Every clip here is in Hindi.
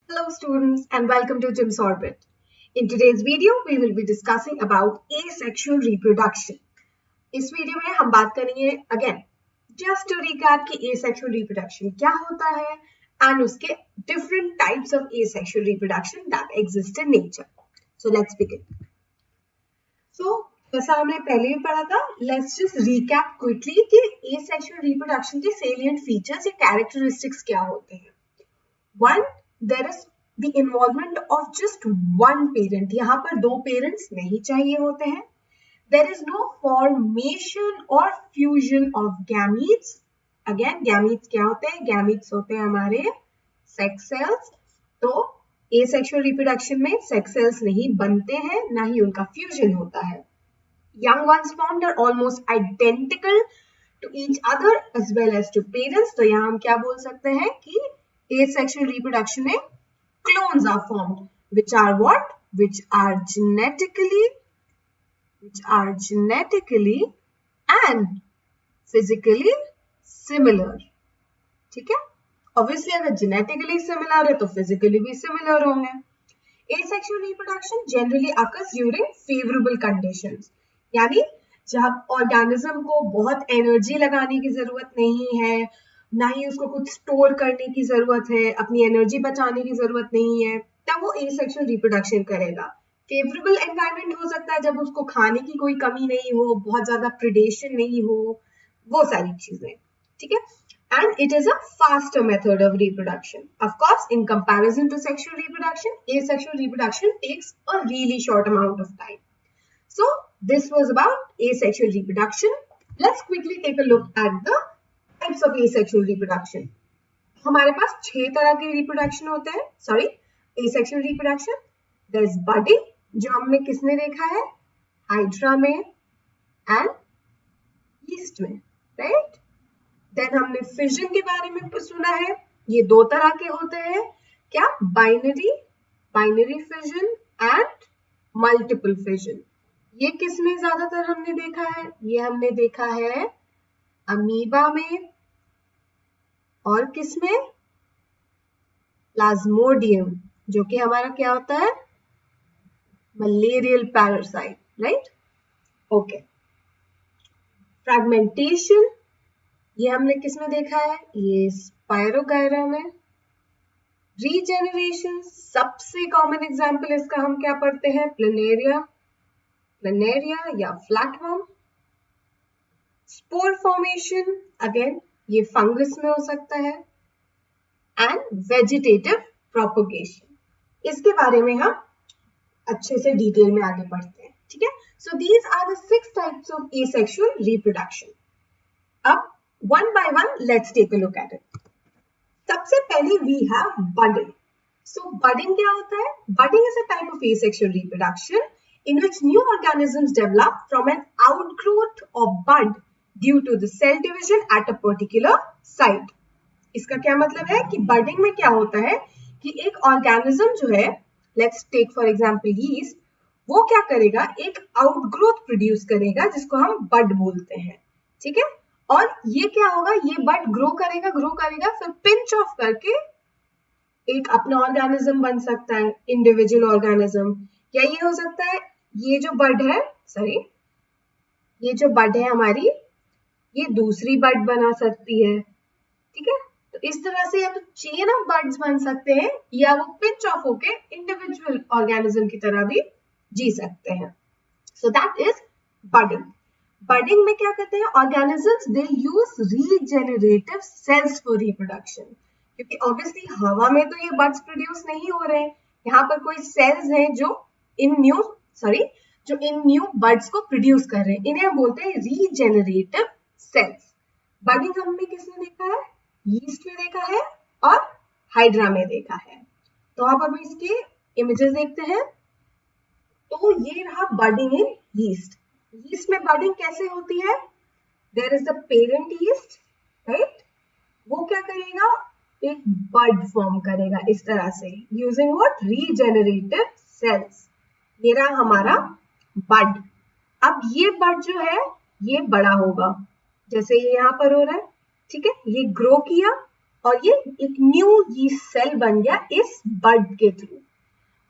Hello students and welcome to Jim's Orbit. In today's video, we will be discussing about asexual reproduction. इस वीडियो में हम बात करेंगे again just to recap कि asexual reproduction क्या होता है and उसके different types of asexual reproduction that exist in nature. So let's begin. So जैसा हमने पहले भी पढ़ा था, let's just recap quickly कि asexual reproduction के salient features या characteristics क्या होते हैं. One, there is the involvement of just one parent. यहाँ पर दो पेरेंट्स नहीं चाहिए होते हैं. There is no formation or fusion of gametes. Again, gametes क्या होते हैं? Gametes होते हैं हमारे sex cells. तो asexual reproduction में sex cells नहीं बनते हैं, ना ही उनका fusion होता है. Young ones formed are almost identical to each other as well as to parents. तो यहाँ हम क्या बोल सकते हैं कि asexual reproduction में clones are formed, which are what? Which are genetically and physically similar. ठीक है? Obviously अगर genetically similar है तो physically भी similar होंगे. Asexual reproduction generally occurs during favorable conditions. यानी जब ऑर्गेनिज्म को बहुत एनर्जी लगाने की जरूरत नहीं है, ना ही उसको कुछ स्टोर करने की जरूरत है, अपनी एनर्जी बचाने की जरूरत नहीं है, तब वो एसेक्सुअल रिप्रोडक्शन करेगा. फेवरेबल एनवायरनमेंट हो सकता है जब उसको खाने की कोई कमी नहीं हो, बहुत ज्यादा प्रेडेशन नहीं हो, वो सारी चीजें. ठीक है? And it is a faster method of reproduction. Of course, in comparison to sexual reproduction, asexual reproduction takes a really short amount of time. So, this was about asexual reproduction. Let's quickly take a look at the types of asexual reproduction. हमारे पास 6 तरह के reproduction होते हैं. Sorry, asexual reproduction. There is budding, जो हमने किसने देखा है? Hydra में and yeast में, right? Then हमने fission के बारे में सुना है. ये 2 तरह के होते हैं. क्या? Binary fission and multiple fission. ये किसमें ज्यादातर हमने देखा है? ये हमने देखा है अमीबा में और किसमें? प्लाज्मोडियम, जो कि हमारा क्या होता है? Malarial parasite, right? Okay. Fragmentation, ये हमने किसमें देखा है? ये स्पायरोगायरा में. रीजेनरेशन, सबसे कॉमन एग्जांपल इसका हम क्या पढ़ते हैं? प्लेनेरिया या फ्लैटवर्म. स्पोर फॉर्मेशन, अगेन ये फंगस में हो सकता है. एंड वेजिटेटिव प्रोपगेशन, इसके बारे में हम अच्छे से डिटेल में आगे पढ़ते हैं. ठीक है? So these are the 6 types of asexual reproduction. अब one by one let's take a look at it. सबसे पहले we have budding. So budding क्या होता है? Budding is a type of asexual reproduction in which new organisms develop from an outgrowth of bud due to the cell division at a particular site. इसका क्या मतलब है कि बडिंग में क्या होता है कि एक ऑर्गेनिज्म जो है, let's take for example yeast, वो क्या करेगा? एक आउटग्रोथ प्रोड्यूस करेगा जिसको हम बड बोलते हैं. ठीक है? और ये क्या होगा? ये बड ग्रो करेगा, फिर पिंच ऑफ करके एक अपना ऑर्गेनिज्म बन सकता है, इंडिविजुअल ऑर्गेनिज्म. या ये हो सकता है ये जो बड है, ये जो बड है हमारी, ये दूसरी बड बना सकती है. ठीक है? तो इस तरह से या तो चेन ऑफ बड्स बन सकते हैं या वो पिंच ऑफ होके इंडिविजुअल ऑर्गेनिज्म की तरह भी जी सकते हैं. So that is budding. Budding में क्या करते हैं? Organisms they use regenerative cells for reproduction. क्योंकि ऑब्वियसली हवा में तो ये बड्स प्रोड्यूस नहीं हो रहे हैं. यहाँ पर कोई सेल्स हैं जो इन न्यू बड्स को प्रोड्यूस कर रहे हैं. इन्हें हम बोलते हैं रीजेनरेटिव सेल्स. बडिंग हमने किसमें देखा है? यीस्ट में देखा है और हाइड्रा में देखा है. तो आप अभी इसके इमेजेस देखते हैं. तो ये रहा बडिंग इन यीस्ट. यीस्ट में बडिंग कैसे होती है? There is the parent yeast, right? वो क्या करेगा? एक बड फॉर्म करेगा इस तरह से, यूजिंग व्हाट? Regenerative sales. ये रहा हमारा बड. अब ये बड जो है ये बड़ा होगा, जैसे ये यहाँ पर हो रहा है. ठीक है? ये ग्रो किया और ये एक न्यू यीस्ट सेल बन गया इस बड के थ्रू।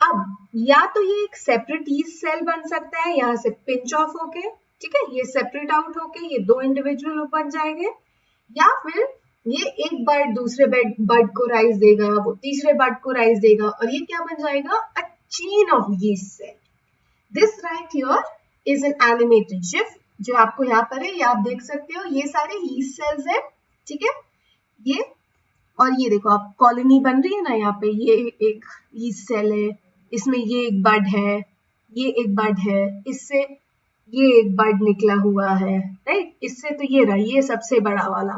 अब या तो ये एक सेपरेट यीस्ट सेल बन सकता है यहाँ से पिंच ऑफ होके, ठीक है, ये सेपरेट आउट होके ये दो इंडिविजुअल बन जाएंगे, या फिर ये एक बर्ड दूसरे बर्ड को राइज देगा, वो तीसरे बर्ड को राइज देगा, और ये क्या बन जाएगा, a chain of yeast cell. This right here is an animated GIF जो आपको यहाँ पर है, ये आप देख सकते हो, ये सारे यीस्ट सेल्स हैं, ठीक है, ये और ये देखो आप कॉलोनी बन रही है ना, यहाँ पे ये एक यीस्ट सेल है, इसमें ये एक बर्ड है, ये एक बर्ड है, इससे ये एक बर्ड निकला हुआ है, राइट, इससे तो ये रहा, ये सबसे बड़ा वाला,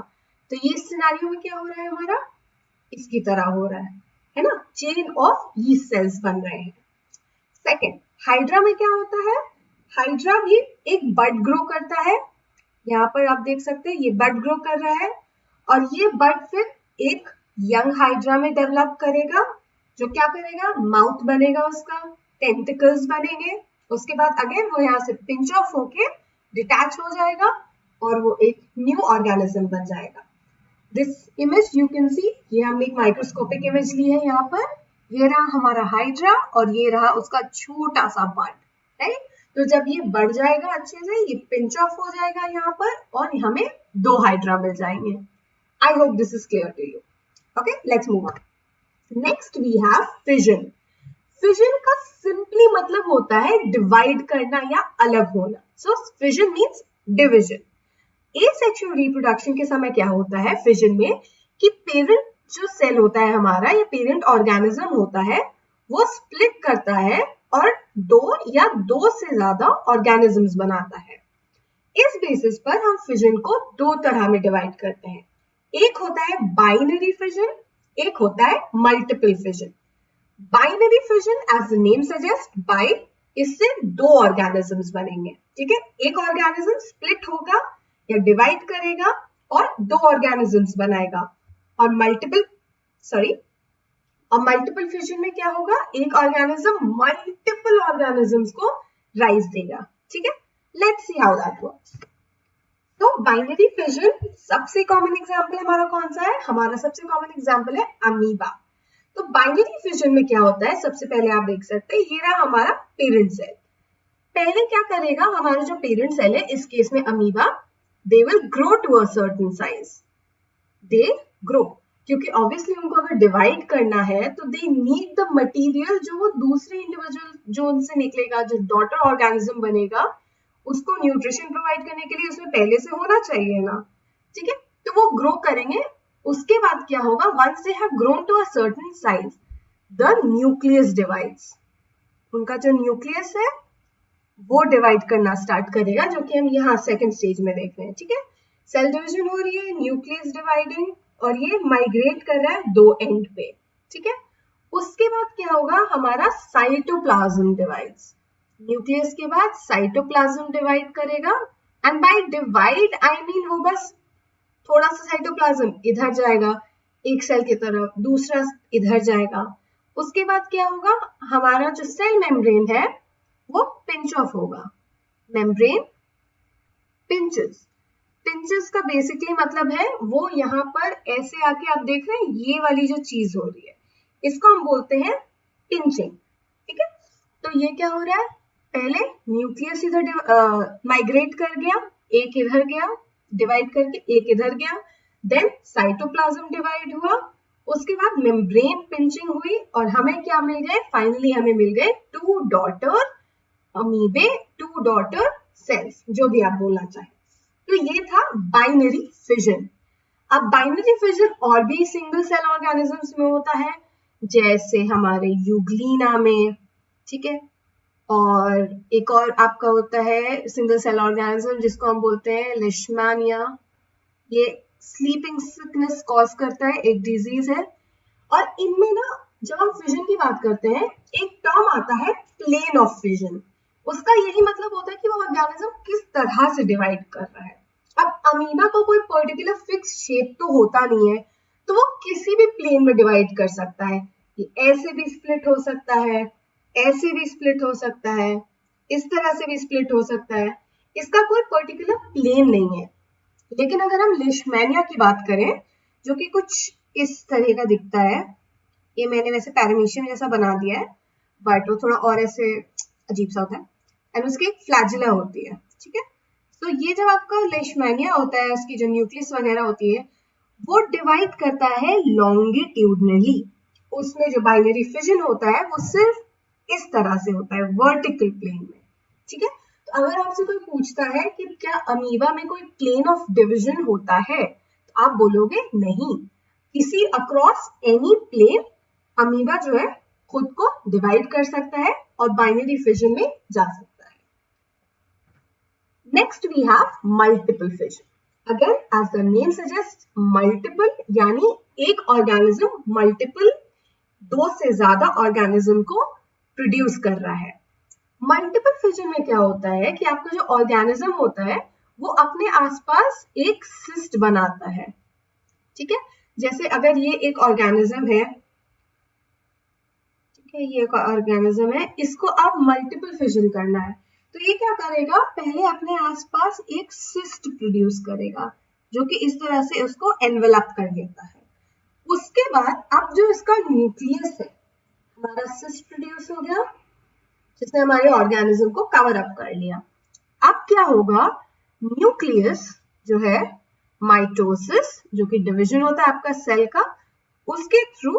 तो ये सिनेरियो में क्या हो रहा है हमारा, इसकी तरह हो रहा है ना, चेन ऑफ यीस्ट सेल्स बन रहे हैं। सेकेंड, हाइड्रा में क्या होता है, हाइड्रा भी एक बर्ड ग्रो करता है, यहाँ पर आप देख सकते हैं ये बर्ड ग्रो कर रहा है, और ये बर्ड फिर एक यंग हाइड्रा में डेवलप करेगा, जो क्या करेगा, माउथ बनेगा उसका, टेंटिकल्स बनेंगे, उसके बाद अगेन वो यहाँ से पिंच ऑफ होके डिटैच हो जाएगा और वो एक न्यू ऑर्गेनिज्म बन जाएगा। This image you can see, ये हमने एक माइक्रोस्कोपिक इमेज ली है यहाँ पर, ये रहा हमारा हाइड्रा और ये रहा उसका छोटा सा बर्ड, राइट। तो जब ये बढ़ जाएगा अच्छे से, ये पिंच ऑफ हो जाएगा यहाँ पर और हमें दो हाइड्रा मिल जाएंगे। I hope this is clear to you. Okay, let's move on. Next we have fission. Fission का सिंपली मतलब होता है डिवाइड करना या अलग होना। So fission means division. Asexual reproduction के समय क्या होता है फिजन में, कि पेरेंट जो सेल होता है हमारा, ये पेरेंट ऑर्गेनिज्म होता है, वो स्प्लिट करता है और दो या दो से ज्यादा ऑर्गेनिजम्स बनाता है। इस बेसिस पर हम फिजन को दो तरह में डिवाइड करते हैं, एक होता है बाइनरी फिजन, एक होता है multiple fission. Binary fission as the name suggest, bi, इससे दो ऑर्गेनिजम्स बनेंगे, ठीक है, एक ऑर्गेनिज्म स्प्लिट होगा या डिवाइड करेगा और दो ऑर्गेनिजम्स बनाएगा। और मल्टीपल फिजन में क्या होगा, एक ऑर्गेनिज्म मल्टीपल ऑर्गेनिजम्स को राइज देगा, ठीक है। Let's see how that works. तो बाइनरी फिजन सबसे कॉमन एग्जांपल हमारा कौन सा है, हमारा सबसे कॉमन एग्जांपल है अमीबा। तो बाइनरी फिजन में क्या होता है, सबसे पहले आप देख सकते हैं, ये रहा हमारा पेरेंट सेल। पहले क्या करेगा हमारा जो पेरेंट सेल है, इस केस में amoeba, they will grow to a certain size, they grow, क्योंकि ऑब्वियसली उनको अगर डिवाइड करना है तो दे नीड द मटेरियल, जो वो दूसरे इंडिविजुअल जो उनसे निकलेगा, जो डॉटर ऑर्गेनिज्म बनेगा, उसको न्यूट्रिशन प्रोवाइड करने के लिए उसमें पहले से होना चाहिए ना, ठीक है। तो वो ग्रो करेंगे, उसके बाद क्या होगा, once they have grown to a certain size, the nucleus divides, उनका जो न्यूक्लियस है वो डिवाइड करना स्टार्ट करेगा, जो कि हम यहाँ सेकंड स्टेज में देख रहे हैं, ठीक है। सेल डिवीजन हो रही है, न्यूक्लियस डिवाइडिंग, और ये माइग्रेट कर रहा है दो एंड पे, ठीक है। उसके बाद क्या होगा, हमारा साइटोप्लाज्म डिवाइड्स, न्यूक्लियस के बाद साइटोप्लाज्म डिवाइड करेगा, and by divide I mean वो बस थोड़ा सा साइटोप्लाज्म इधर जाएगा एक सेल की तरफ, दूसरा इधर जाएगा। उसके बाद क्या होगा, हमारा जो सेल मेम्ब्रेन है वो पिंच ऑफ होगा, मेम्ब्रेन पिंचेस। पिंचेस का बेसिकली मतलब है वो यहाँ पर ऐसे आके आप देख रहे हैं, ये वाली जो चीज हो रही है इसको हम बोलते हैं पिंचिंग, ठीक है। तो ये क्या हो रहा है, पहले न्यूक्लियस इधर माइग्रेट कर गया, एक इधर गया डिवाइड करके, एक इधर गया, देन साइटोप्लाज्म डिवाइड हुआ, उसके बाद मेम्ब्रेन पिंचिंग हुई और हमें क्या मिल गए, फाइनली हमें मिल गए two daughter amoebae, two daughter cells, जो भी आप बोलना चाहें। तो ये था बाइनरी फिजन। अब बाइनरी फिजन और भी सिंगल सेल ऑर्गेनिजम्स में होता है, जैसे हमारे यूग्लिना में, ठीक है, और एक और आपका होता है सिंगल सेल ऑर्गेनिज्म जिसको हम बोलते हैं लिशमैनिया, ये स्लीपिंग सिकनेस कॉज करता है, एक डिजीज है। और इनमें ना जब हम फिजन की बात करते हैं, एक टर्म आता है प्लेन ऑफ फिजन, उसका यही मतलब होता है कि वो ऑर्गेनिज्म किस तरह से डिवाइड कर रहा है। अब अमीबा को कोई पर्टिकुलर फिक्स शेप तो होता नहीं है, तो वो किसी भी प्लेन में डिवाइड कर सकता है, ऐसे भी स्प्लिट हो सकता है, ऐसे भी स्प्लिट हो सकता है, इस तरह से भी स्प्लिट हो सकता है, इसका कोई पर्टिकुलर प्लेन नहीं है। लेकिन अगर हम लिशमैनिया की बात करें, जो कि कुछ इस तरह का दिखता है। ये मैंने वैसे पैरामीशियम जैसा बना दिया है, बट वो थोड़ा और ऐसे अजीब सा होता है। एंड उसकी एक फ्लैजिला होती है, ठीक है। तो ये जब आपका लेशमैनिया होता है, उसकी जो न्यूक्लियस वगैरह होती है, वो डिवाइड करता है लॉन्गिट्यूडनली। उसमें जो बाइनरी फिजन होता है वो सिर्फ इस तरह से होता है, वर्टिकल प्लेन में, ठीक है। तो अगर आपसे कोई पूछता है कि क्या अमीबा में कोई प्लेन ऑफ डिवीजन होता है, तो आप बोलोगे नहीं। किसी अक्रॉस एनी प्लेन अमीबा जो है खुद को डिवाइड कर सकता है और बाइनरी फिजन में जा सकता है। Next we have multiple fission. Again as the name suggest, multiple यानी एक ऑर्गेनिज्म मल्टीपल, दो से ज्यादा ऑर्गेनिज्म को प्रोड्यूस कर रहा है। मल्टीपल फिजन में क्या होता है कि आपका जो ऑर्गेनिज्म होता है वो अपने आसपास एक सिस्ट बनाता है, ठीक है। जैसे अगर ये एक ऑर्गेनिज्म है, ठीक है, ये एक ऑर्गेनिज्म है, इसको आप मल्टीपल फिजन करना है, तो ये क्या करेगा, पहले अपने आसपास एक सिस्ट प्रोड्यूस करेगा जो कि इस तरह से उसको एनवेलप कर लेता है। उसके बाद अब जो इसका न्यूक्लियस है, हमारा सिस्ट प्रोड्यूस हो गया जिसने हमारे ऑर्गेनिज्म को कवर अप कर लिया। अब क्या होगा, न्यूक्लियस जो है माइटोसिस, जो कि डिवीजन होता है आपका सेल का, उसके थ्रू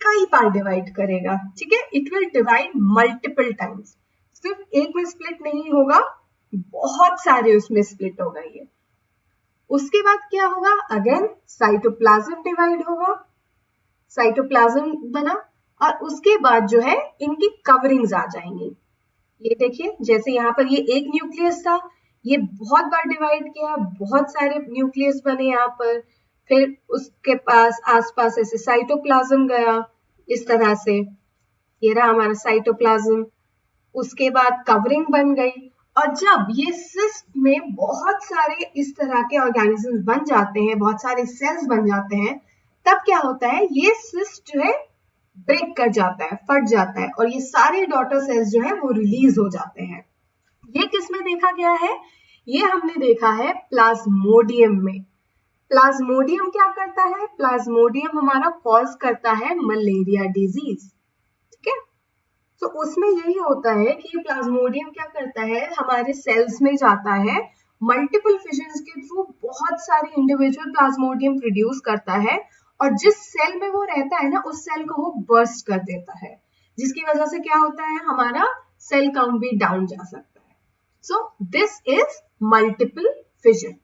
कई बार डिवाइड करेगा, ठीक है। It will divide multiple times, सिर्फ एक में स्प्लिट नहीं होगा, बहुत सारे उसमें स्प्लिट होगा ये। उसके बाद क्या होगा, अगेन साइटोप्लाज्म डिवाइड होगा, साइटोप्लाज्म बना, और उसके बाद जो है इनकी कवरिंग्स आ जाएंगी। ये देखिए, जैसे यहाँ पर ये एक न्यूक्लियस था, ये बहुत बार डिवाइड किया, बहुत सारे न्यूक्लियस बने यहाँ पर, फिर उसके पास आसपास ऐसे साइटोप्लाज्म गया इस तरह से, ये रहा हमारा साइटोप्लाज्म। उसके बाद कवरिंग बन गई, और जब ये सिस्ट में बहुत सारे इस तरह के ऑर्गेनिजम्स बन जाते हैं, बहुत सारे सेल्स बन जाते हैं, तब क्या होता है, ये सिस्ट जो है ब्रेक कर जाता है, फट जाता है, और ये सारे डॉटर सेल्स जो है वो रिलीज हो जाते हैं। ये किसमें देखा गया है, ये हमने देखा है प्लाज्मोडियम में। प्लाज्मोडियम क्या करता है, प्लाज्मोडियम हमारा कॉज करता है मलेरिया डिजीज, ठीक है। तो उसमें यही होता है कि प्लाज्मोडियम क्या करता है, हमारे सेल्स में जाता है, मल्टीपल फिजन्स के थ्रू बहुत सारे इंडिविजुअल प्लाज्मोडियम प्रोड्यूस करता है, और जिस सेल में वो रहता है ना, उस सेल को वो बर्स्ट कर देता है, जिसकी वजह से क्या होता है, हमारा सेल काउंट भी डाउन जा सकता है। So this is multiple fission.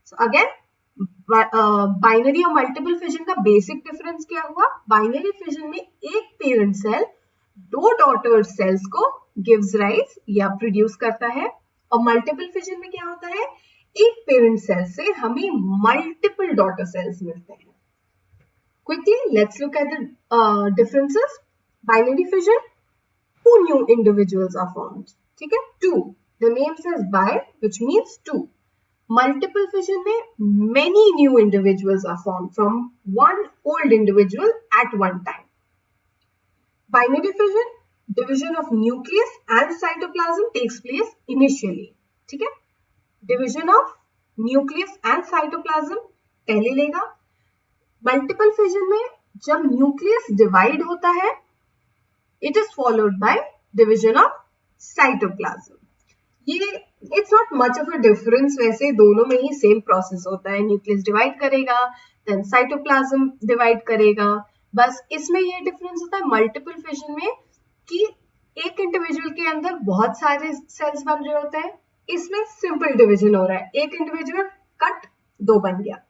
So again binary और मल्टीपल फिजन का बेसिक डिफरेंस क्या हुआ, बाइनरी फिजन में एक पेरेंट सेल दो डॉटर सेल्स को गिव्स राइज या प्रोड्यूस करता है, और मल्टीपल फिजन में क्या होता है, एक पेरेंट सेल से हमें मल्टीपल डॉटर सेल्स मिलते हैं। Quickly, let's look at the differences. Binary fission, two new individuals are formed. ठीक है, two. The name says bi, which means two. Multiple fission में many new individuals are formed from one old individual at one time. Binary fission, division of nucleus and cytoplasm takes place initially. ठीक है, division of nucleus and cytoplasm पहले लेगा। मल्टीपल फिजन में जब न्यूक्लियस डिवाइड होता है, it is followed by division of cytoplasm. ये it's not much of a difference, वैसे दोनों में ही सेम प्रोसेस होता है, न्यूक्लियस डिवाइड करेगा, देन साइटोप्लाज्म डिवाइड करेगा, बस इसमें ये डिफरेंस होता है मल्टीपल फिजन में कि एक इंडिविजुअल के अंदर बहुत सारे सेल्स बन रहे होते हैं, इसमें सिंपल डिवीजन हो रहा है, एक इंडिविजुअल कट, दो बन गया।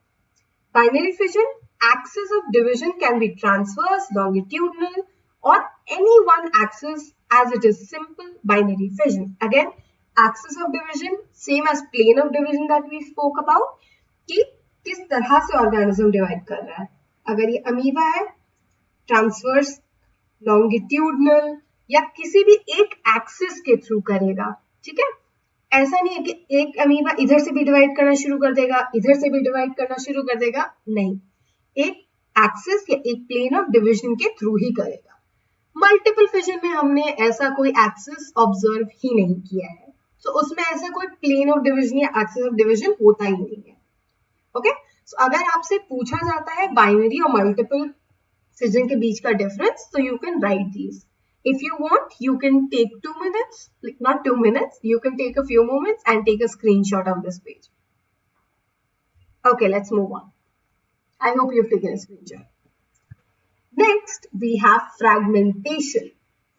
Binary fission, axis of division can be transverse, longitudinal, or any one axis as it is simple binary fission. Again, axis of division same as plane of division that we spoke about, कि किस तरह से ऑर्गेनिज्म डिवाइड कर रहा है। अगर ये अमीबा है, ट्रांसवर्स, लॉन्गिट्यूडनल, या किसी भी एक एक्सिस के थ्रू करेगा, ठीक है। ऐसा नहीं है कि एक अमीबा इधर से भी डिवाइड करना शुरू कर देगा, इधर से भी डिवाइड करना शुरू कर देगा, नहीं, एक एक्सिस या एक प्लेन ऑफ डिवीजन के थ्रू ही करेगा। मल्टीपल फिजन में हमने ऐसा कोई एक्सिस ऑब्जर्व ही नहीं किया है, तो उसमें ऐसा कोई प्लेन ऑफ डिवीजन या एक्सिस ऑफ डिवीजन होता ही नहीं है। ओके, So, अगर आपसे पूछा जाता है बाइनरी और मल्टीपल फिजन के बीच का डिफरेंस, तो you can write these. If you want, you can take 2 minutes, like not 2 minutes, you can take a few moments and take a screenshot of this page. Okay, let's move on. I hope you've taken a screenshot. Next, we have fragmentation.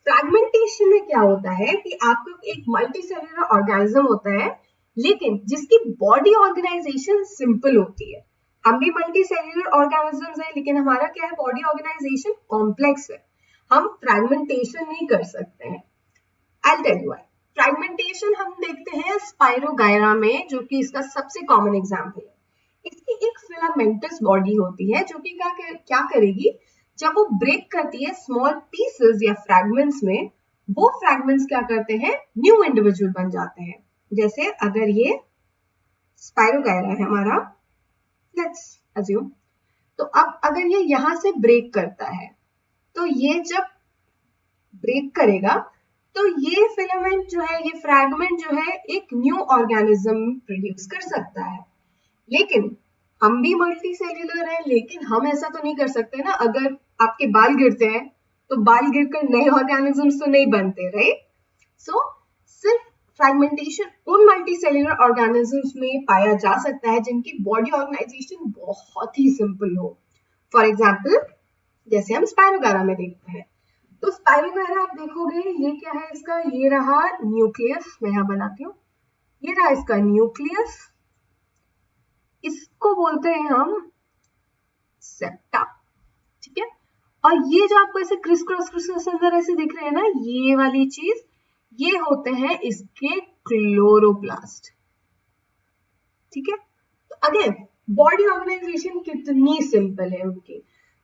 Fragmentation में क्या होता है कि आपको एक मल्टीसेलुलर ऑर्गेनिज्म होता है, लेकिन जिसकी बॉडी ऑर्गेनाइजेशन सिंपल होती है. हम भी मल्टीसेलुलर ऑर्गेनिजम्स हैं, लेकिन हमारा क्या है, बॉडी ऑर्गेनाइजेशन कॉम्प्लेक्स है. हम फ्रैगमेंटेशन नहीं कर सकते हैं. I tell you why. Fragmentation हम देखते हैं स्पाइरोगायरा में, जो कि इसका सबसे कॉमन एग्जांपल है. इसकी एक फिलामेंटस बॉडी होती है जो कि क्या करेगी, जब वो ब्रेक करती है स्मॉल पीसेस या फ्रैगमेंट्स में, वो फ्रैगमेंट्स क्या करते हैं, न्यू इंडिविजुअल बन जाते हैं. जैसे अगर ये स्पाइरोगायरा है हमारा, लेट्स अज्यूम, तो अब अगर ये यहां से ब्रेक करता है, तो ये जब ब्रेक करेगा तो ये फिलामेंट जो है, ये फ्रैगमेंट जो है, एक न्यू ऑर्गेनिज्म प्रोड्यूस कर सकता है. लेकिन हम भी मल्टी सेल्यूलर हैं, लेकिन हम ऐसा तो नहीं कर सकते ना. अगर आपके बाल गिरते हैं तो बाल गिरकर नए ऑर्गेनिजम्स तो नहीं बनते, राइट. सो सिर्फ फ्रैगमेंटेशन उन मल्टी सेल्यूलर ऑर्गेनिजम्स में पाया जा सकता है जिनकी बॉडी ऑर्गेनाइजेशन बहुत ही सिंपल हो. फॉर एग्जाम्पल, जैसे हम स्पाइरोगायरा में देखते हैं, तो स्पाइरोगायरा आप देखोगे, ये क्या है इसका, ये रहा न्यूक्लियस. मैं यहाँ बनाती हूँ, ये रहा इसका न्यूक्लियस. इसको बोलते हैं हम सेप्टा, ठीक है. और ये जो आपको ऐसे क्रिस क्रॉस अंदर ऐसे दिख रहे हैं ना, ये वाली चीज, ये होते हैं इसके क्लोरोप्लास्ट, ठीक है. तो अगेन बॉडी ऑर्गेनाइजेशन कितनी सिंपल है उनकी.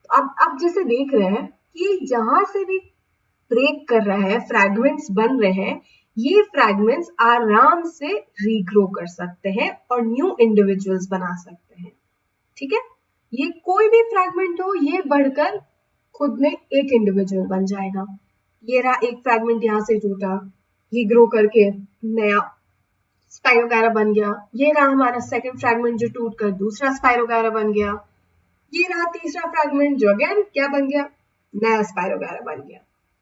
तो अब जैसे देख रहे हैं कि जहां से भी ब्रेक कर रहा है, फ्रैगमेंट्स बन रहे हैं, ये फ्रैगमेंट्स आराम से रीग्रो कर सकते हैं और न्यू इंडिविजुअल्स बना सकते हैं, ठीक है. ये कोई भी फ्रैगमेंट हो, ये बढ़कर खुद में एक इंडिविजुअल बन जाएगा. ये रहा एक फ्रैगमेंट यहां से टूटा, ये ग्रो करके नया स्पाइरोगायरा बन गया. ये रहा हमारा सेकंड फ्रैगमेंट जो टूटकर दूसरा स्पाइरोगायरा बन गया. ये रहा तीसरा फ्रैगमेंट जो अगेन क्या बन गया, नया स्पाइरोगायरा बन गया,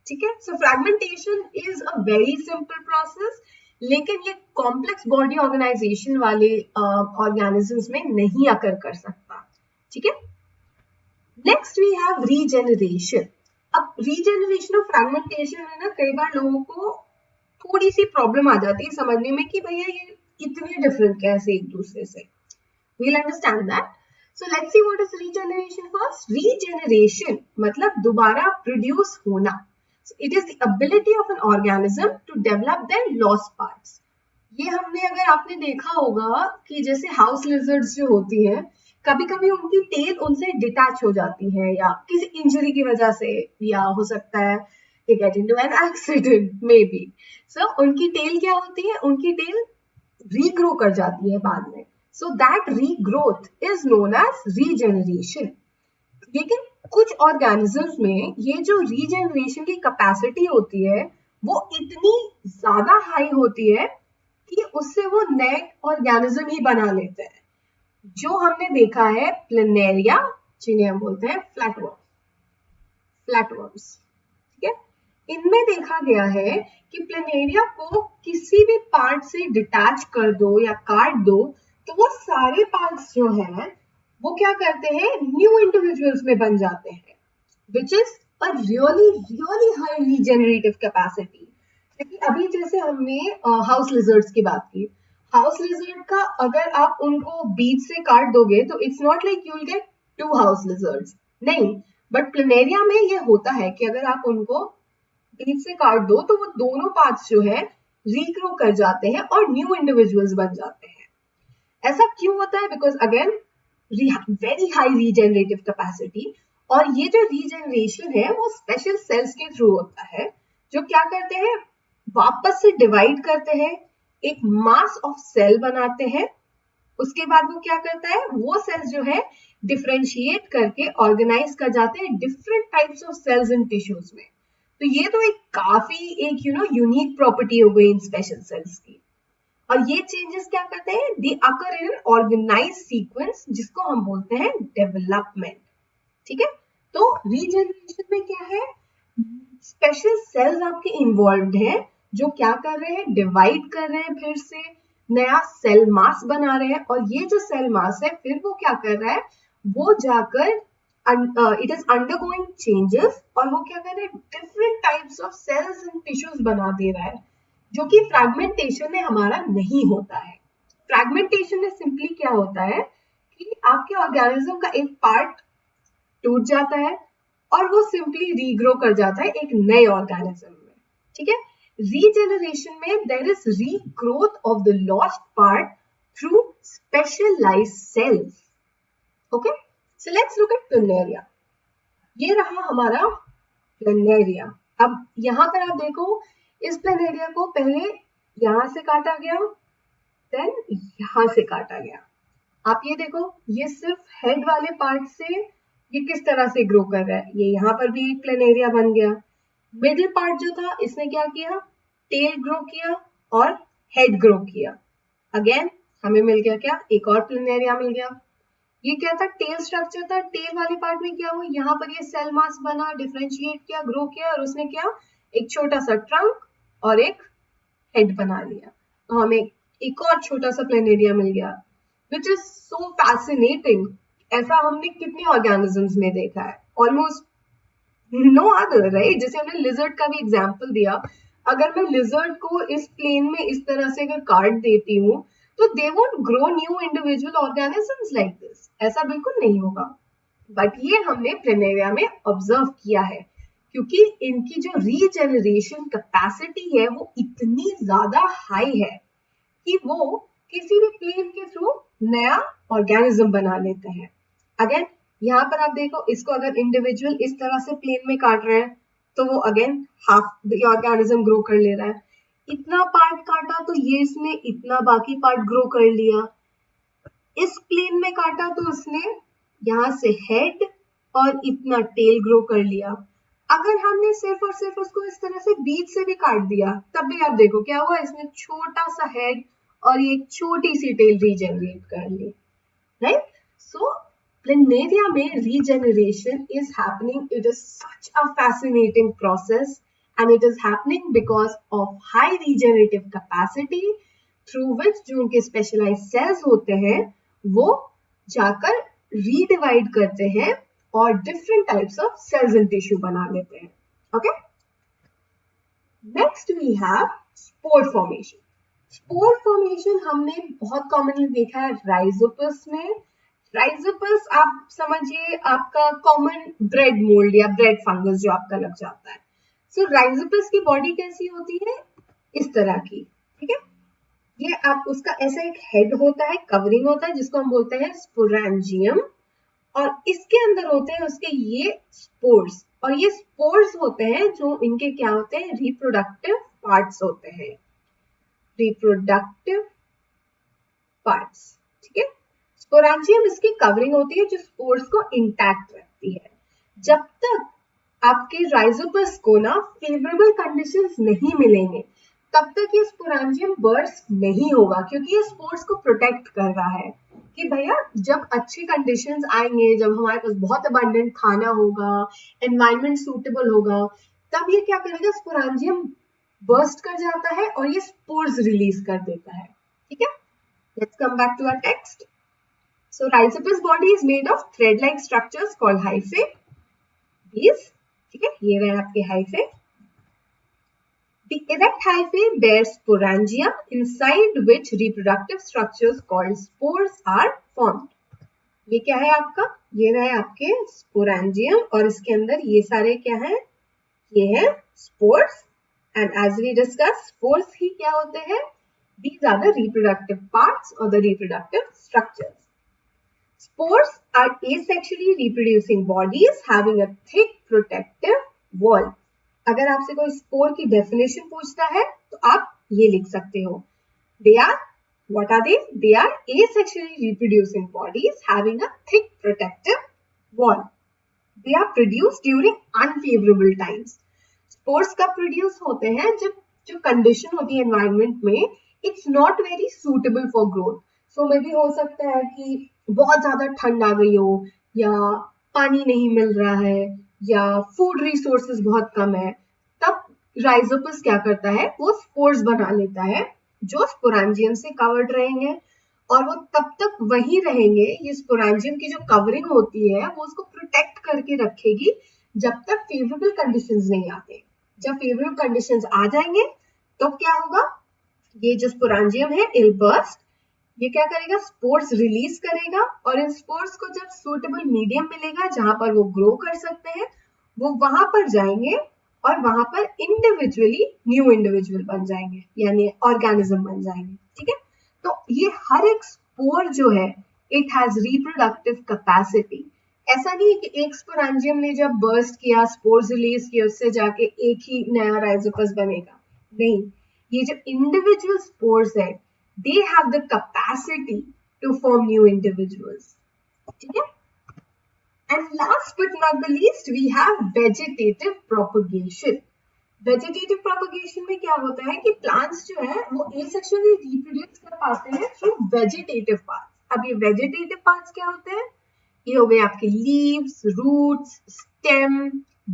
ठीक है. So fragmentation is a very simple process, लेकिन ये कॉम्प्लेक्स बॉडी ऑर्गेनाइजेशन वाले ऑर्गेनिजम्स में नहीं आकर कर सकता, ठीक है. Next we have regeneration. अब रीजेनरेशन और फ्रैगमेंटेशन में ना कई बार लोगों को थोड़ी सी प्रॉब्लम आ जाती है समझने में कि भैया ये इतने डिफरेंट कैसे एक दूसरे से. We'll understand that. So let's see what is regeneration first. Regeneration मतलब दोबारा प्रोड्यूस होना. It is the ability of an organism to develop their lost parts. ये हमने, अगर आपने देखा होगा कि जैसे हाउस लिजर्ड्स जो होती है, कभी कभी उनकी टेल उनसे डिटैच हो जाती है, या किसी इंजरी की वजह से, या हो सकता है they get into an accident maybe. So उनकी टेल क्या होती है, उनकी टेल रीग्रो कर जाती है बाद में. So that regrowth is known as regeneration. लेकिन कुछ ऑर्गेनिजम्स में ये जो रीजेनरेशन की कैपेसिटी होती है, वो इतनी ज्यादा हाई होती है कि उससे वो नए ऑर्गेनिज्म ही बना लेते हैं. जो हमने देखा है प्लेनेरिया, जिन्हें हम बोलते हैं फ्लैटवर्म्स, ठीक है. इनमें देखा गया है कि प्लेनेरिया को किसी भी पार्ट से डिटैच कर दो या काट दो, तो वो सारे पार्ट्स जो हैं वो क्या करते हैं, न्यू इंडिविजुअल्स में बन जाते हैं, which is a really high regenerative capacity. लेकिन अभी जैसे हमने हाउस लिजर्ड्स की बात की, हाउस लिजर्ड का अगर आप उनको बीच से काट दोगे तो it's not like you will get 2 house lizards, नहीं. बट प्लेनेरिया में ये होता है कि अगर आप उनको बीच से काट दो तो वो दोनों पार्ट्स जो है रीग्रो कर जाते हैं और न्यू इंडिविजुअल्स बन जाते हैं. ऐसा क्यों होता है? Because again very high regenerative capacity. और ये जो रीजेनरेशन है वो स्पेशल सेल्स के थ्रू होता है, जो क्या करते हैं, वापस से डिवाइड करते हैं, एक मास ऑफ सेल बनाते हैं. उसके बाद वो क्या करता है, वो सेल्स जो है डिफरेंशिएट करके ऑर्गेनाइज कर जाते हैं different types of cells in tissues में. तो ये तो एक काफी एक यूनिक प्रॉपर्टी हो गई इन स्पेशल सेल्स की. और ये चेंजेस क्या करते हैं, दे अकर इन एन ऑर्गेनाइज्ड सीक्वेंस, जिसको हम बोलते हैं डेवलपमेंट। ठीक है, तो रीजनरेशन में क्या है, स्पेशल सेल्स आपके इन्वॉल्व्ड हैं जो क्या कर रहे हैं, डिवाइड कर रहे हैं, फिर से नया सेल मास बना रहे हैं, और ये जो सेल मास है फिर वो क्या कर रहा है, वो जाकर इट इज अंडरगोइंग चेंजेस, और वो क्या कर रहा है, different types of cells and tissues बना दे रहा है, जो कि फ्रैगमेंटेशन में हमारा नहीं होता है। फ्रैगमेंटेशन में सिंपली क्या होता है कि आपके ऑर्गेनिज्म का एक पार्ट टूट जाता है और वो सिंपली रीग्रो कर जाता है एक नए ऑर्गेनिज्म में। ठीक है, रीजेनरेशन में there is regrowth of the lost part through specialised cells. Okay, so let's look at planaria. ये रहा हमारा प्लनेरिया। अब यहां पर आप देखो, इस प्लनेरिया को पहले यहां से काटा गया, देन यहां से काटा गया। आप ये देखो, ये सिर्फ हेड वाले पार्ट से ये किस तरह से ग्रो कर रहा है, ये यहाँ पर भी एक प्लनेरिया बन गया। मिडिल पार्ट जो था, इसने क्या किया, टेल ग्रो किया और हेड ग्रो किया। अगेन हमें मिल गया क्या, एक और प्लनेरिया मिल गया। ये क्या था, टेल स्ट्रक्चर था। टेल वाले पार्ट में क्या हुआ, यहाँ पर ये सेल मास बना, डिफरेंशिएट किया, ग्रो किया, और उसने क्या, एक छोटा सा ट्रंक और एक हेड बना लिया। तो हमें एक और छोटा सा प्लनेरिया मिल गया, विच इज सो फैसिनेटिंग। ऐसा हमने कितने ऑर्गेनिजम्स में देखा है, ऑलमोस्ट नो अदर, राइट। जैसे हमने लिजर्ड का भी एग्जांपल दिया, अगर मैं लिजर्ड को इस प्लेन में इस तरह से अगर काट देती हूँ, तो they won't grow new individual organisms like this, ऐसा बिल्कुल नहीं होगा। बट ये हमने प्लनेरिया में ऑब्जर्व किया है, क्योंकि इनकी जो रीजेनरेशन कैपेसिटी है वो इतनी ज्यादा हाई है कि वो किसी भी प्लेन के थ्रू नया ऑर्गेनिज्म बना लेते हैं। अगेन यहाँ पर आप देखो, इसको अगर इंडिविजुअल इस तरह से प्लेन में काट रहे हैं, तो वो again half the organism grow कर ले रहा है। इतना पार्ट काटा तो ये इसने इतना बाकी पार्ट ग्रो कर लिया। इस प्लेन में काटा तो उसने यहाँ से हेड और इतना टेल ग्रो कर लिया। अगर हमने सिर्फ और सिर्फ उसको इस तरह से बीच से भी काट दिया, तब भी आप देखो क्या हुआ, इसने छोटा सा हेड और ये छोटी सी टेल रीजनरेट कर ली, राइट। सो प्लनेरिया में regeneration is happening, it is such a fascinating process, and it is happening because of high regenerative capacity through which जो उनके specialized cells होते हैं वो जाकर रीडिवाइड करते हैं और different types of cells and tissue बना लेते हैं। Okay? Next we have spore formation. Spore formation हमने बहुत commonly देखा है rhizopus में। Rhizopus आप समझिए आपका common bread mold या bread fungus जो आपका लग जाता है। सो राइजोपस की बॉडी कैसी होती है, इस तरह की, ठीक है। ये आप उसका ऐसा एक हेड होता है, कवरिंग होता है, जिसको हम बोलते हैं स्पोरेंजियम, और इसके अंदर होते हैं उसके ये स्पोर्स, और ये स्पोर्स होते हैं जो इनके क्या होते हैं, रिप्रोडक्टिव पार्ट्स होते हैं, रिप्रोडक्टिव पार्ट्स, ठीक है। स्पोरेंजियम इसकी कवरिंग होती है जो स्पोर्स को इंटैक्ट रखती है। जब तक आपके राइजोपस को ना फेवरेबल कंडीशंस नहीं मिलेंगे, तब तक ये स्पोरेंजियम बर्स्ट नहीं होगा, क्योंकि ये स्पोर्स को प्रोटेक्ट कर रहा है कि भैया जब अच्छी कंडीशंस आएंगे, जब हमारे पास बहुत अबंडेंट खाना होगा, एनवायरनमेंट सूटेबल होगा, तब ये क्या करेगा, स्पोरेंजियम बर्स्ट कर जाता है और ये स्पोर्स रिलीज कर देता है, ठीक है। Let's come back to our text. So rhizopus body is made of thread like structures called hyphae. These, ठीक है, ये रहे आपके hyphae. The erect hyphae bears sporangia, inside which reproductive structures called spores are formed. ये क्या है आपका, ये रहे आपके स्पोरेंजियम, और इसके अंदर ये सारे क्या है, ये है spores, and as we discuss spores ही क्या होते हैं, these are the reproductive parts or the reproductive structures. Spores are asexually reproducing bodies having a thick protective wall. अगर आपसे कोई स्पोर की डेफिनेशन पूछता है तो आप ये लिख सकते हो, they are, what are they? They are asexually reproducing bodies having a thick protective wall. They are produced during unfavorable times. Spores कब प्रोड्यूस होते हैं, जब जो कंडीशन होती है एनवायरनमेंट में it's not very suitable for growth. So may be हो सकता है कि बहुत ज्यादा ठंड आ गई हो, या पानी नहीं मिल रहा है, या फूड रिसोर्सेज बहुत कम है, तब राइजोपस क्या करता है, वो स्पोर्स बना लेता है जो स्पोरेंजियम से कवर्ड रहेंगे, और वो तब तक वही रहेंगे। ये स्पोरेंजियम की जो कवरिंग होती है वो उसको प्रोटेक्ट करके रखेगी जब तक फेवरेबल कंडीशंस नहीं आते। जब फेवरेबल कंडीशंस आ जाएंगे तो क्या होगा, ये जो स्पोरेंजियम है इल बर्स्ट, ये क्या करेगा, स्पोर्स रिलीज करेगा, और इन स्पोर्स को जब सूटेबल मीडियम मिलेगा जहां पर वो ग्रो कर सकते हैं, वो वहां पर जाएंगे और वहां पर इंडिविजुअली न्यू इंडिविजुअल बन जाएंगे, यानी ऑर्गेनिज्म बन जाएंगे। ठीक है, तो ये हर एक स्पोर जो है इट हैज रिप्रोडक्टिव कैपेसिटी। ऐसा नहीं है कि एक स्पोरेंजियम ने जब बर्स्ट किया, स्पोर्स रिलीज किया, उससे जाके एक ही नया राइजोपस बनेगा, नहीं। ये जो इंडिविजुअल स्पोर्स है, they have the capacity to form new individuals. ठीक है, and last but not the least we have vegetative propagation. Vegetative propagation में क्या होता है कि प्लांट्स जो है वो एसेक्सुअली रिप्रोड्यूस कर पाते हैं थ्रू वेजिटेटिव पार्ट्स। अब ये वेजिटेटिव पार्ट्स क्या होते हैं, ये हो गए आपके लीव्स, रूट्स, स्टेम,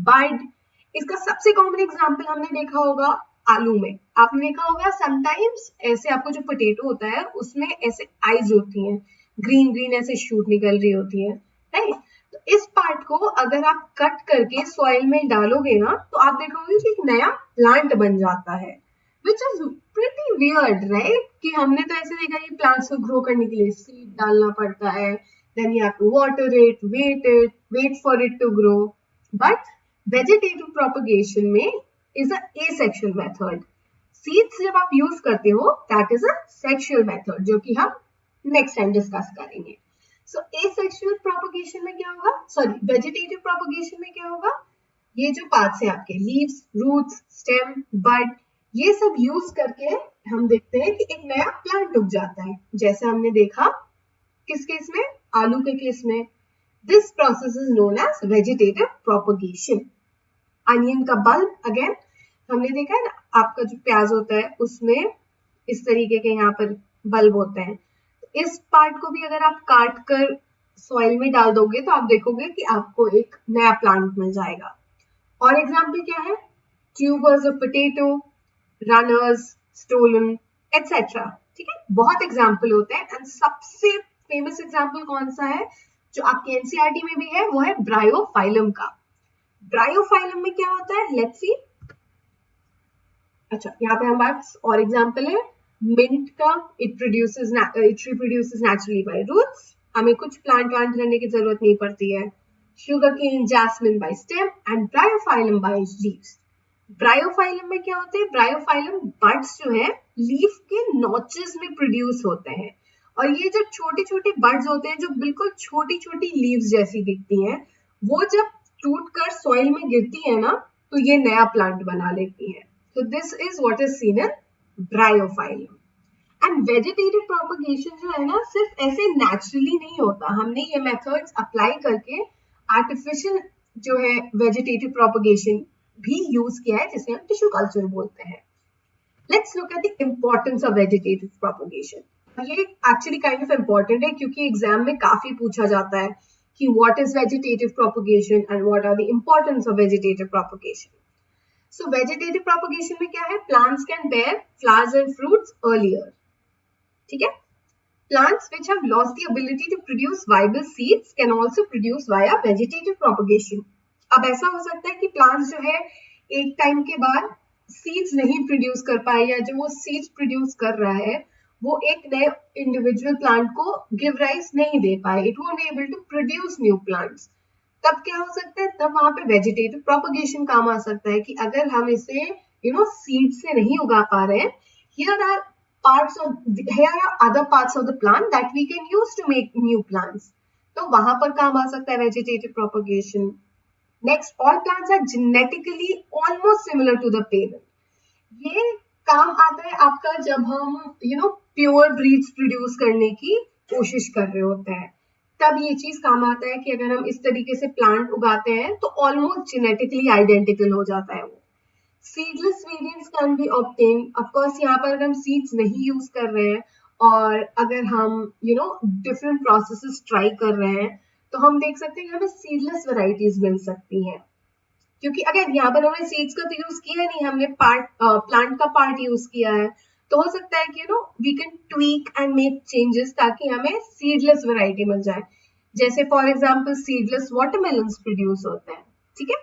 बड। इसका सबसे कॉमन एग्जांपल हमने देखा होगा आलू में। आपने देखा होगा समटाइम्स ऐसे आपको जो पोटैटो होता है उसमें ऐसे आईज होती हैं, ग्रीन ग्रीन ऐसे शूट निकल रही होती है, राइट। तो इस पार्ट को अगर आप कट करके सॉइल में डालोगे ना तो आप देखोगे कि एक नया प्लांट बन जाता है, which is pretty weird, right. कि हमने तो ऐसे देखा कि प्लांट्स को ग्रो करने के लिए सीड डालना पड़ता है, then you have to water it, wait for it to grow. But vegetative propagation में is a asexual method. Seeds जब आप यूज करते हो that is a sexual method, जो कि हम next time डिस्कस करेंगे। So asexual propagation में क्या होगा, सॉरी vegetative propagation में क्या होगा, ये जो पार्ट्स हैं आपके लीव्स, रूट्स, स्टेम, बड, ये सब यूज करके हम देखते हैं कि एक नया प्लांट उग जाता है, जैसे हमने देखा किस केस में, आलू के केस में। This process is known as vegetative propagation. Onion का बल्ब, अगेन हमने देखा है ना, आपका जो प्याज होता है उसमें इस तरीके के यहाँ पर बल्ब होते हैं। इस पार्ट को भी अगर आप काट कर सॉइल में डाल दोगे तो आप देखोगे कि आपको एक नया प्लांट मिल जाएगा। और एग्जाम्पल क्या है, tubers of potato, runners, stolon, etcetera. ठीक है, बहुत एग्जाम्पल होते हैं। एंड सबसे फेमस एग्जाम्पल कौन सा है जो आपके एनसीईआरटी में भी है, वो है ब्रायोफाइलम का। ब्रायोफाइलम में क्या होता है, लेट्स सी। अच्छा, यहाँ पे हमारे पास और एग्जाम्पल है मिंट का, it reproduces naturally by roots, हमें कुछ प्लांट करने की जरूरत नहीं पड़ती है। Sugar cane, jasmine by stem, and bryophyllum by leaves. Bryophyllum में क्या होते हैं, ब्रायोफाइलम बड्स जो है लीफ के नॉचेस में प्रोड्यूस होते हैं, और ये जो छोटे छोटे बड्स होते हैं जो बिल्कुल छोटी छोटी लीव्स जैसी दिखती हैं, वो जब टूट कर सॉइल में गिरती है ना तो ये नया प्लांट बना लेती है। So this is what is seen in bryophyllum. And vegetative propagation जो है ना सिर्फ ऐसे naturally नहीं होता, हमने ये methods apply करके artificial जो है vegetative propagation भी use किया है, जिसे हम tissue culture बोलते हैं। Let's look at the importance of vegetative propagation. ये actually kind of important है क्योंकि एग्जाम में काफी पूछा जाता है कि what is vegetative propagation and what are the importance of vegetative propagation. So vegetative propagation में क्या है, plants can bear flowers and fruits earlier. ठीक है, plants which have lost the ability to produce viable seeds can also produce via vegetative propagation. अब ऐसा हो सकता है कि plants जो है एक टाइम के बाद seeds नहीं produce कर पाए, या जो वो seeds produce कर रहा है वो एक नए individual plant को give rise नहीं दे पाए, it won't be able to produce new plants. तब क्या हो सकता है, तब वहां पे वेजिटेटिव प्रोपगेशन काम आ सकता है कि अगर हम इसे सीड से नहीं उगा पा रहे हैं, here are other parts of the plant that we can use to make new plants, तो वहां पर काम आ सकता है vegetative propagation. Next, all plants are genetically almost similar to the parent. ये काम आता है आपका जब हम प्योर ब्रीड्स प्रोड्यूस करने की कोशिश कर रहे होते हैं, तब ये चीज काम आता है कि अगर हम इस तरीके से प्लांट उगाते हैं तो ऑलमोस्ट जेनेटिकली आइडेंटिकल हो जाता है वो। Seedless variants can be obtain. Of course यहाँ पर अगर हम सीड्स नहीं यूज कर रहे हैं और अगर हम डिफरेंट प्रोसेसेस ट्राई कर रहे हैं तो हम देख सकते हैं हमें सीडलेस वैरायटीज मिल सकती हैं, क्योंकि अगर यहाँ पर हमने सीड्स का तो यूज किया नहीं, हमने प्लांट का पार्ट यूज किया है, तो हो सकता है कि we can tweak and make changes ताकि हमें सीडलेस वैरायटी मिल जाए। जैसे for example seedless watermelons produce होते हैं, ठीक है।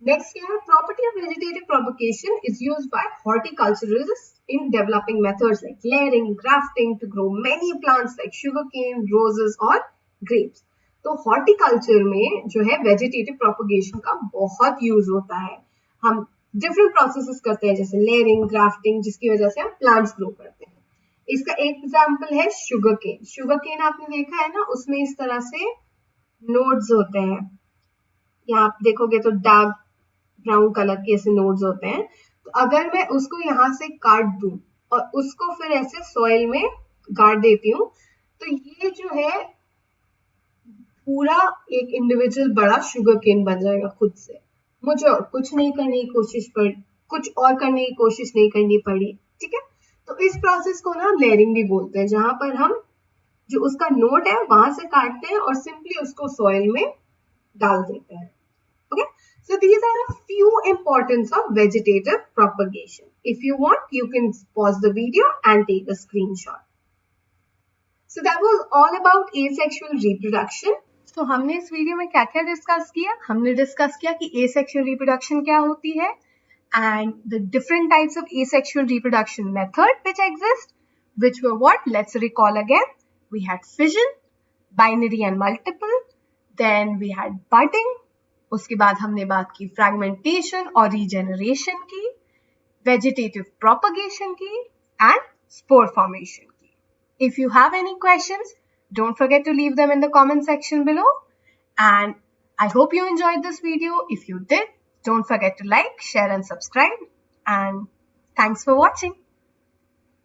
नेक्स्ट क्या है, property of vegetative propagation is used by horticulturists in developing methods like layering, grafting to grow many plants like sugarcane, roses और ग्रेप्स। तो हॉर्टिकल्चर में जो है वेजिटेटिव प्रोपगेशन का बहुत यूज होता है। हम डिफरेंट प्रोसेसेस करते हैं जैसे लेयरिंग, ग्राफ्टिंग, जिसकी वजह से हम प्लांट्स ग्रो करते हैं। इसका एक एग्जांपल है शुगर केन। शुगर केन आपने देखा है ना, उसमें इस तरह से नोड्स होते हैं, यहाँ आप देखोगे तो डार्क ब्राउन कलर के ऐसे नोड्स होते हैं। तो अगर मैं उसको यहाँ से काट दूं और उसको फिर ऐसे सॉइल में गाड़ देती हूँ तो ये जो है पूरा एक इंडिविजुअल बड़ा शुगर केन बन जाएगा खुद से। मुझे और कुछ नहीं करने की कुछ और करने की कोशिश नहीं करनी पड़ी, ठीक है। तो इस प्रोसेस को ना हम लेयरिंग भी बोलते हैं, जहां पर हम जो उसका नोड है वहां से काटते हैं और सिंपली उसको सॉइल में डाल देते हैं। Okay, so these are a few importance of vegetative propagation. If you want, you can pause the video and take a screenshot. So that was all about asexual reproduction. So हमने इस वीडियो में क्या-क्या डिस्कस किया? हमने डिस्कस किया कि asexual reproduction क्या होती है and the different types of asexual reproduction method which exist, which were what? Let's recall again. We had fission, binary and multiple, then we had budding, उसके बाद हमने बात की फ्रैगमेंटेशन और रीजेनरेशन की, वेजिटेटिव प्रोपगेशन की एंड स्पोर फॉर्मेशन की। If you have any questions, don't forget to leave them in the comment section below and I hope you enjoyed this video. If you did, don't forget to like, share and subscribe, and thanks for watching.